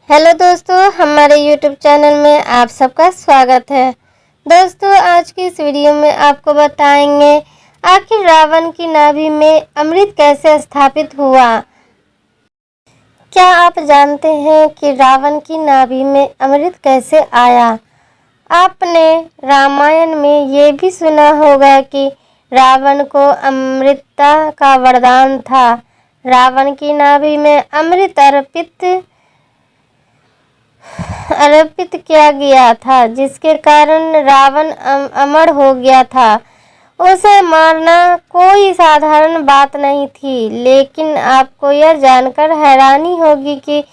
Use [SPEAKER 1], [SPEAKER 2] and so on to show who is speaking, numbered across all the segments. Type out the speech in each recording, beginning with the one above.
[SPEAKER 1] Hello दोस्तों, हमारे YouTube channel में आप सबका स्वागत है। दोस्तों, आज की इस वीडियो में आपको बताएंगे आखिर रावण की नाभि में अमृत कैसे स्थापित हुआ। क्या आप जानते हैं कि रावण की नाभि में अमृत कैसे आया? आपने रामायण में ये भी सुना होगा कि रावण को अमृतता का वरदान था। रावण की नाभि में अमृत अर्पित किया गया था, जिसके कारण रावण अमर हो गया था। उसे मारना कोई साधारण बात नहीं थी, लेकिन आपको यह जानकर हैरानी होगी कि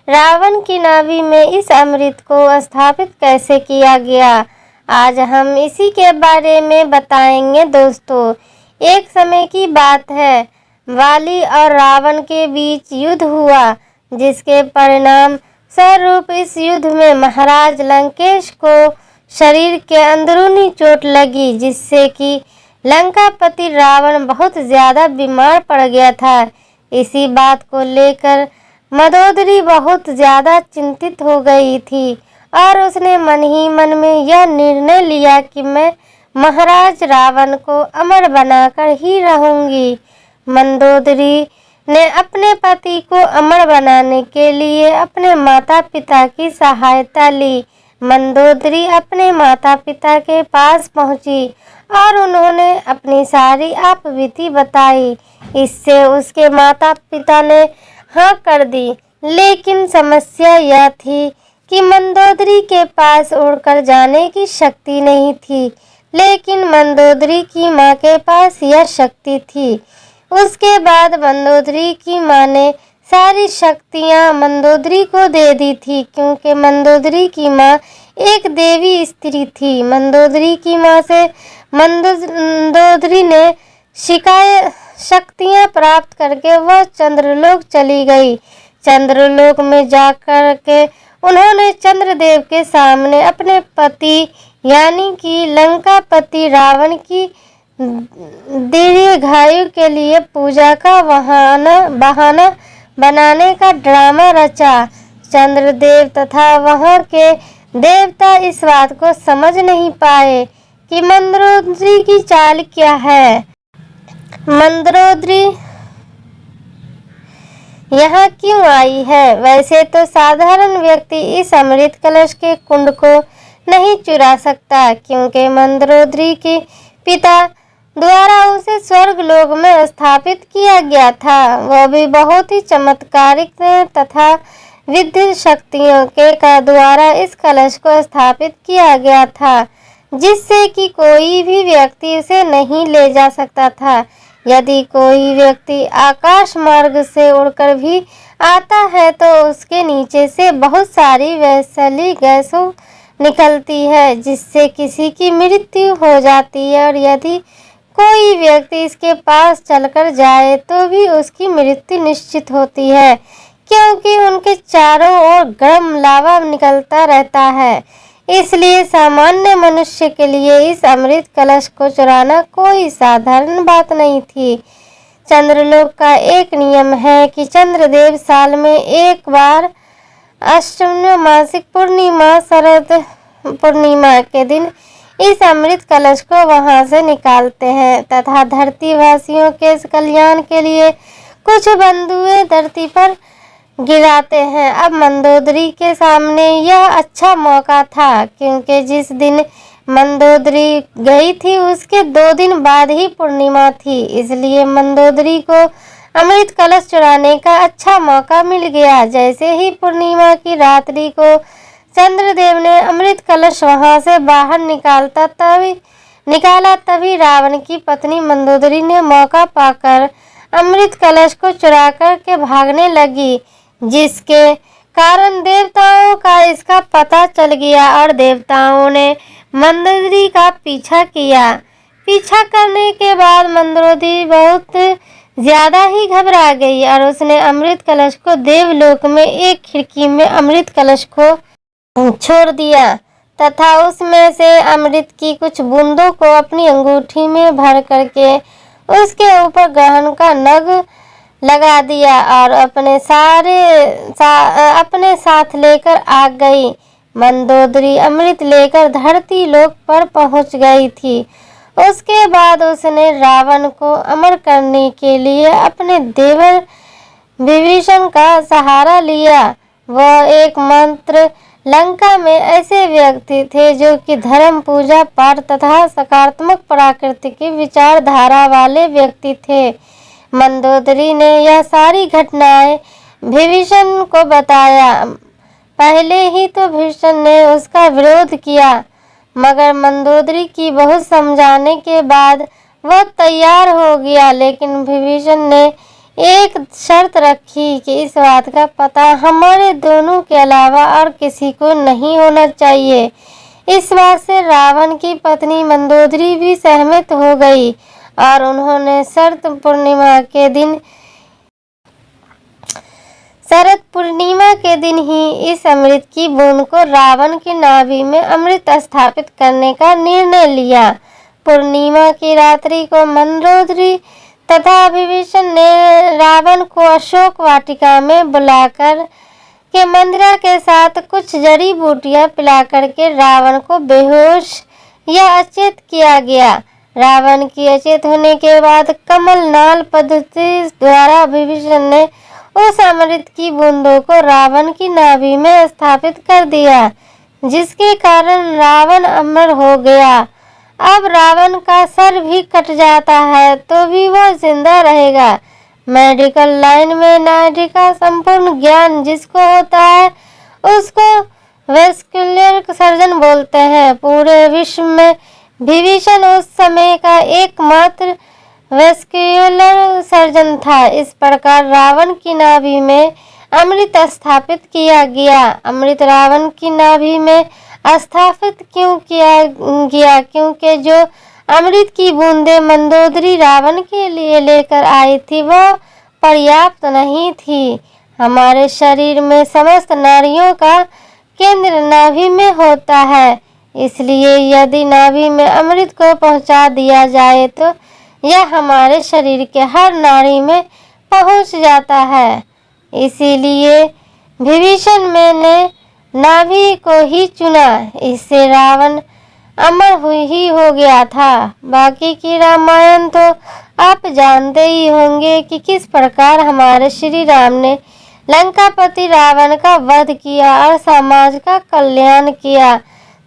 [SPEAKER 1] रावण की नाभि में इस अमृत को स्थापित कैसे किया गया। आज हम इसी के बारे में बताएंगे। दोस्तों, एक समय की बात है, वाली और रावण के बीच युद्ध हुआ, जिसके परिणाम स्वरूप इस युद्ध में महाराज लंकेश को शरीर के अंदरूनी चोट लगी, जिससे कि लंकापति रावण बहुत ज्यादा बीमार पड़ गया था। इसी बात को लेकर मंदोदरी बहुत ज्यादा चिंतित हो गई थी और उसने मन ही मन में यह निर्णय लिया कि मैं महाराज रावण को अमर बनाकर ही रहूंगी। मंदोदरी ने अपने पति को अमर बनाने के लिए अपने माता पिता की सहायता ली। मंदोदरी अपने माता पिता के पास पहुंची और उन्होंने अपनी सारी आपबीती बताई। इससे उसके माता पिता ने हाँ कर दी, लेकिन समस्या यह थी कि मंदोदरी के पास उड़कर जाने की शक्ति नहीं थी, लेकिन मंदोदरी की माँ के पास यह शक्ति थी। उसके बाद मंदोदरी की माँ ने सारी शक्तियाँ मंदोदरी को दे दी थी, क्योंकि मंदोदरी की माँ एक देवी स्त्री थी। मंदोदरी की माँ से मंदोदरी ने शक्तियाँ प्राप्त करके वह चंद्रलोक चली गई। चंद्रलोक में जाकर के उन्होंने चंद्रदेव के सामने अपने पति यानी कि लंकापति रावण की दीर्घायु के लिए पूजा का बहाना बनाने का ड्रामा रचा। चंद्रदेव तथा वहां के देवता इस बात को समझ नहीं पाए कि मंदोदरी की चाल क्या है। मंदोदरी यहाँ क्यों आई है? वैसे तो साधारण व्यक्ति इस अमृत कलश के कुंड को नहीं चुरा सकता, क्योंकि मंदोदरी के पिता द्वारा उसे स्वर्ग लोक में स्थापित किया गया था। वह भी बहुत ही चमत्कारिक तथा विद्युत शक्तियों के द्वारा इस कलश को स्थापित किया गया था, जिससे कि कोई भी व्यक्ति उसे नहीं ले जा सकता था। यदि कोई व्यक्ति आकाश मार्ग से उड़कर भी आता है तो उसके नीचे से बहुत सारी वैसली गैसों निकलती है, जिससे किसी की मृत्यु हो जाती है, और यदि कोई व्यक्ति इसके पास चलकर जाए तो भी उसकी मृत्यु निश्चित होती है, क्योंकि उनके चारों ओर गर्म लावा निकलता रहता है। इसलिए सामान्य मनुष्य के लिए इस अमृत कलश को चुराना कोई साधारण बात नहीं थी। चंद्रलोक का एक नियम है कि चंद्रदेव साल में एक बार अष्टमी मासिक पूर्णिमा शरद पूर्णिमा के दिन इस अमृत कलश को वहां से निकालते हैं तथा धरतीवासियों के कल्याण के लिए कुछ बंदूकें धरती पर गिराते हैं। अब मंदोदरी के सामने यह अच्छा मौका था, क्योंकि जिस दिन मंदोदरी गई थी उसके 2 दिन बाद ही पूर्णिमा थी। इसलिए मंदोदरी को अमृत कलश चुराने का अच्छा मौका मिल गया। जैसे ही पूर्णिमा की रात्रि को चंद्रदेव ने अमृत कलश वहां से बाहर निकाला, तभी रावण की पत्नी मंदोदरी ने मौका पाकर अमृत कलश को चुरा कर के भागने लगी, जिसके कारण देवताओं का इसका पता चल गया और देवताओं ने मंदोदरी का पीछा किया। पीछा करने के बाद मंदोदरी बहुत ज्यादा ही घबरा गई और उसने अमृत कलश को देवलोक में एक खिड़की में अमृत कलश को छोड़ दिया तथा उसमें से अमृत की कुछ बूंदों को अपनी अंगूठी में भर करके उसके ऊपर ग्रहण का नग लगा दिया और अपने साथ लेकर आ गई। मंदोदरी अमृत लेकर धरती लोक पर पहुंच गई थी। उसके बाद उसने रावण को अमर करने के लिए अपने देवर विभीषण का सहारा लिया। वह एक मंत्र लंका में ऐसे व्यक्ति थे जो कि धर्म, पूजा पाठ तथा सकारात्मक प्रकृति की विचारधारा वाले व्यक्ति थे। मंदोदरी ने यह सारी घटनाएं विभीषण को बताया। पहले ही तो विभीषण ने उसका विरोध किया, मगर मंदोदरी की बहुत समझाने के बाद वह तैयार हो गया। लेकिन विभीषण ने एक शर्त रखी कि इस बात का पता हमारे दोनों के अलावा और किसी को नहीं होना चाहिए। इस बात से रावण की पत्नी मंदोदरी भी सहमत हो गई और उन्होंने शरद पूर्णिमा के दिन ही इस अमृत की बूंद को रावण की नाभि में अमृत स्थापित करने का निर्णय लिया। पूर्णिमा की रात्रि को मंदोदरी तथा विभीषण ने रावण को अशोक वाटिका में बुलाकर के मंदिरा के साथ कुछ जड़ी बूटियां पिलाकर के रावण को बेहोश या अचेत किया गया। रावण की अचेत होने के बाद कमल नाल पद्धति द्वारा विभीषण ने उस अमृत की बूंदों को रावण की नाभि में स्थापित कर दिया, जिसके कारण रावण अमर हो गया। अब रावण का सर भी कट जाता है तो भी वह जिंदा रहेगा। मेडिकल लाइन में नाड़ी का संपूर्ण ज्ञान जिसको होता है उसको वेस्कुलर सर्जन बोलते हैं। पूरे विश्व में विभीषण उस समय का एकमात्र वेस्कुलर सर्जन था। इस प्रकार रावण की नाभि में अमृत स्थापित किया गया। अमृत रावण की नाभि में स्थापित क्यों किया गया? क्योंकि जो अमृत की बूंदें मंदोदरी रावण के लिए लेकर आई थी वह पर्याप्त नहीं थी। हमारे शरीर में समस्त नाड़ियों का केंद्र नाभि में होता है, इसलिए यदि नाभि में अमृत को पहुंचा दिया जाए तो यह हमारे शरीर के हर नाड़ी में पहुंच जाता है। इसीलिए विभीषण मैंने नाभि को ही चुना, इससे रावण अमर ही हो गया था। बाकी की रामायण तो आप जानते ही होंगे कि किस प्रकार हमारे श्री राम ने लंकापति रावण का वध किया और समाज का कल्याण किया।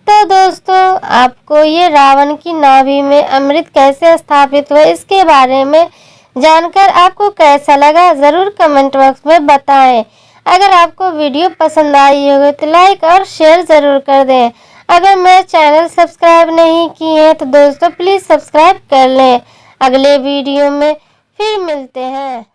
[SPEAKER 1] तो दोस्तों, आपको ये रावण की नाभि में अमृत कैसे स्थापित हुआ इसके बारे में जानकर आपको कैसा लगा जरूर कमेंट बॉक्स में बताएं। अगर आपको वीडियो पसंद आई होगी तो लाइक और शेयर जरूर कर दें। अगर मेरा चैनल सब्सक्राइब नहीं किए हैं तो दोस्तों प्लीज़ सब्सक्राइब कर लें। अगले वीडियो में फिर मिलते हैं।